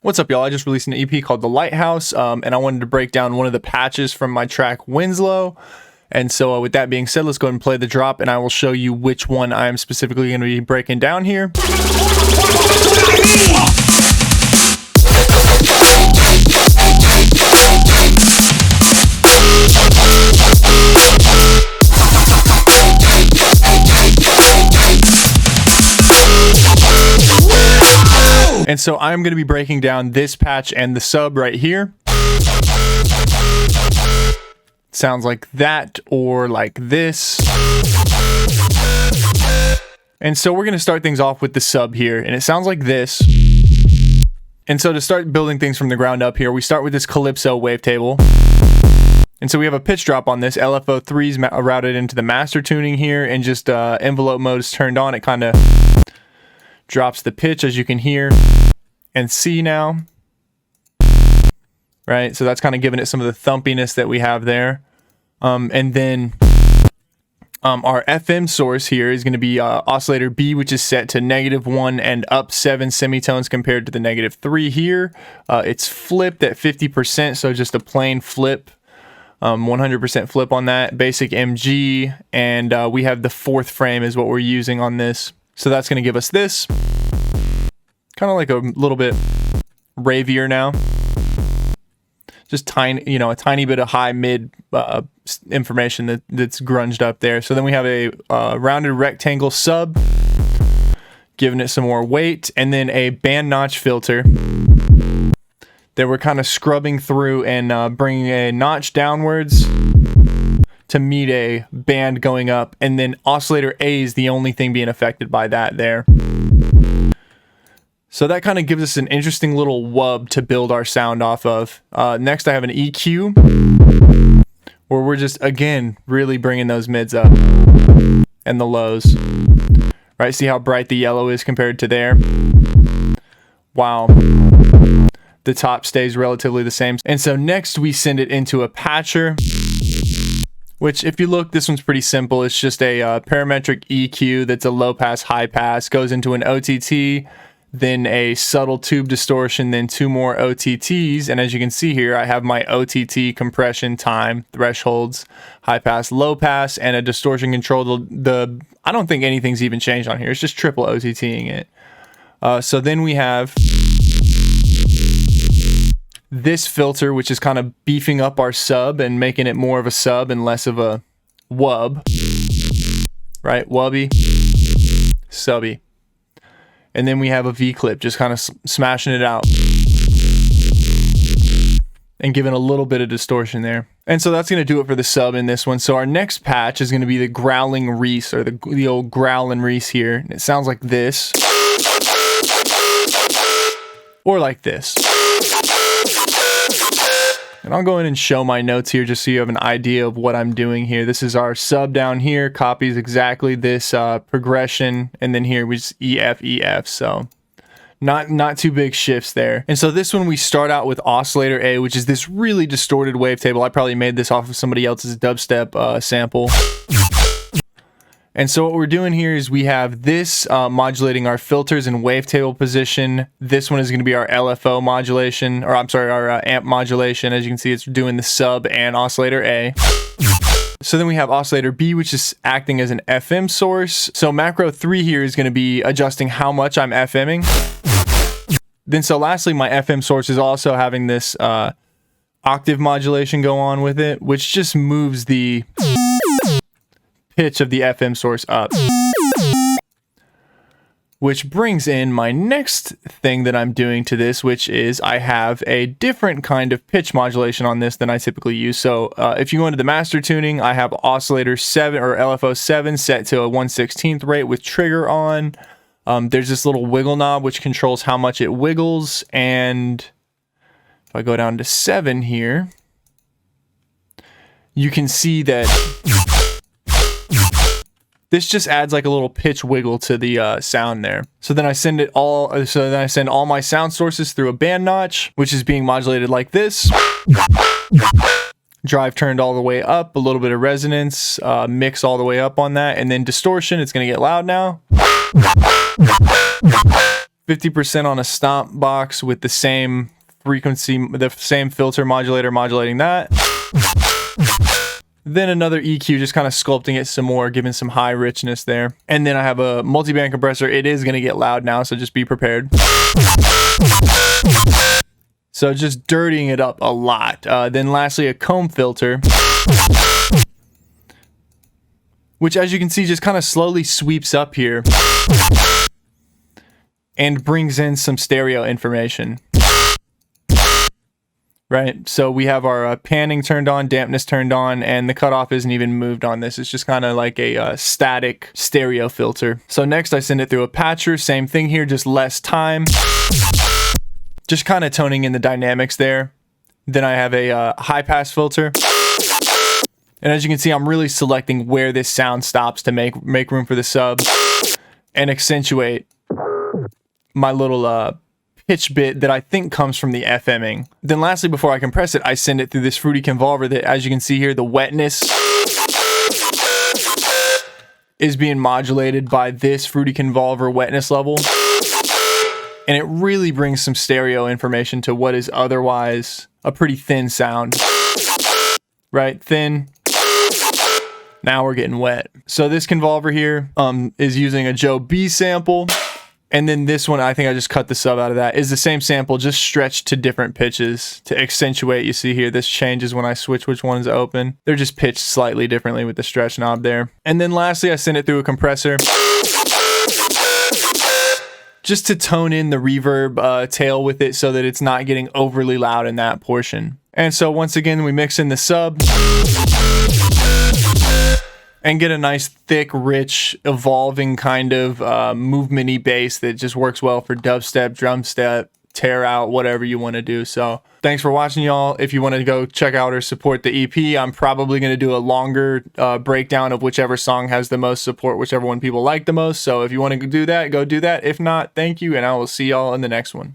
What's up, y'all? I just released an EP called The Lighthouse, and I wanted to break down one of the patches from my track Winslow. And so with that being said, let's go ahead and play the drop, and I will show you which one I am specifically going to be breaking down here. And so I'm going to be breaking down this patch and the sub right here. Sounds like that or like this. And so we're going to start things off with the sub here, and it sounds like this. And so to start building things from the ground up here, we start with this Calypso wavetable. And so we have a pitch drop on this. LFO3 is routed into the master tuning here, and just envelope mode is turned on. It kind of drops the pitch, as you can hear and see now, right? So that's kind of giving it some of the thumpiness that we have there. And then our FM source here is going to be oscillator B, which is set to -1 and up 7 semitones compared to the -3 here. It's flipped at 50%, so just a plain flip, 100% flip on that. Basic MG, and we have the 4th frame is what we're using on this. So that's going to give us this. Kind of like a little bit ravier now. Just tiny, you know, a tiny bit of high mid information that's grunged up there. So then we have a rounded rectangle sub, giving it some more weight, and then a band notch filter that we're kind of scrubbing through and bringing a notch downwards to meet a band going up, and then oscillator A is the only thing being affected by that there. So that kind of gives us an interesting little wub to build our sound off of. Next I have an EQ, where we're just, again, really bringing those mids up and the lows. Right, see how bright the yellow is compared to there? Wow. The top stays relatively the same. And so next we send it into a patcher, which, if you look, this one's pretty simple. It's just a parametric EQ that's a low pass, high pass, goes into an OTT, then a subtle tube distortion, then 2 more OTTs. And as you can see here, I have my OTT compression time thresholds, high pass, low pass, and a distortion control. I don't think anything's even changed on here. It's just triple OTTing it. So then we have this filter, which is kind of beefing up our sub and making it more of a sub and less of a wub. Right? Wubby, subby. And then we have a V-clip, just kind of smashing it out and giving a little bit of distortion there. And so that's going to do it for the sub in this one. So our next patch is going to be the growling reese, or the old growl and reese here. And it sounds like this, or like this. And I'll go in and show my notes here just so you have an idea of what I'm doing here. This is our sub down here, copies exactly this progression, and then here we just EF, EF, so not too big shifts there. And so this one we start out with oscillator A, which is this really distorted wavetable. I probably made this off of somebody else's dubstep sample. And so what we're doing here is we have this modulating our filters in wavetable position. This one is going to be our LFO modulation, or I'm sorry, our amp modulation. As you can see, it's doing the sub and oscillator A. So then we have oscillator B, which is acting as an FM source. So macro 3 here is going to be adjusting how much I'm FMing. Then so lastly, my FM source is also having this octave modulation go on with it, which just moves the pitch of the FM source up. Which brings in my next thing that I'm doing to this, which is I have a different kind of pitch modulation on this than I typically use. So if you go into the master tuning, I have oscillator 7 or LFO 7 set to a 1/16th rate with trigger on. There's this little wiggle knob which controls how much it wiggles, and if I go down to 7 here, you can see that this just adds like a little pitch wiggle to the sound there. So then I send it all. So then I send all my sound sources through a band notch, which is being modulated like this. Drive turned all the way up, a little bit of resonance, mix all the way up on that, and then distortion. It's gonna get loud now. 50% on a stomp box with the same frequency, the same filter modulator modulating that. Then another EQ, just kind of sculpting it some more, giving some high richness there. And then I have a multi-band compressor. It is going to get loud now, so just be prepared. So just dirtying it up a lot. Then lastly, a comb filter, which as you can see just kind of slowly sweeps up here and brings in some stereo information. Right, so we have our panning turned on, dampness turned on, and the cutoff isn't even moved on this. It's just kind of like a static stereo filter. So next I send it through a patcher, same thing here, just less time. Just kind of toning in the dynamics there. Then I have a high pass filter. And as you can see, I'm really selecting where this sound stops to make room for the sub and accentuate my little pitch bit that I think comes from the FMing. Then lastly, before I compress it, I send it through this fruity convolver that, as you can see here, the wetness is being modulated by this fruity convolver wetness level. And it really brings some stereo information to what is otherwise a pretty thin sound. Right? Thin. Now we're getting wet. So this convolver here is using a Joe B sample. And then this one, I think I just cut the sub out of that, is the same sample, just stretched to different pitches to accentuate. You see here, this changes when I switch which one's open. They're just pitched slightly differently with the stretch knob there. And then lastly, I send it through a compressor just to tone in the reverb tail with it so that it's not getting overly loud in that portion. And so once again, we mix in the sub and get a nice, thick, rich, evolving kind of movement-y bass that just works well for dubstep, drum step, tear out, whatever you want to do. So thanks for watching, y'all. If you want to go check out or support the EP, I'm probably going to do a longer breakdown of whichever song has the most support, whichever one people like the most. So if you want to do that, go do that. If not, thank you, and I will see y'all in the next one.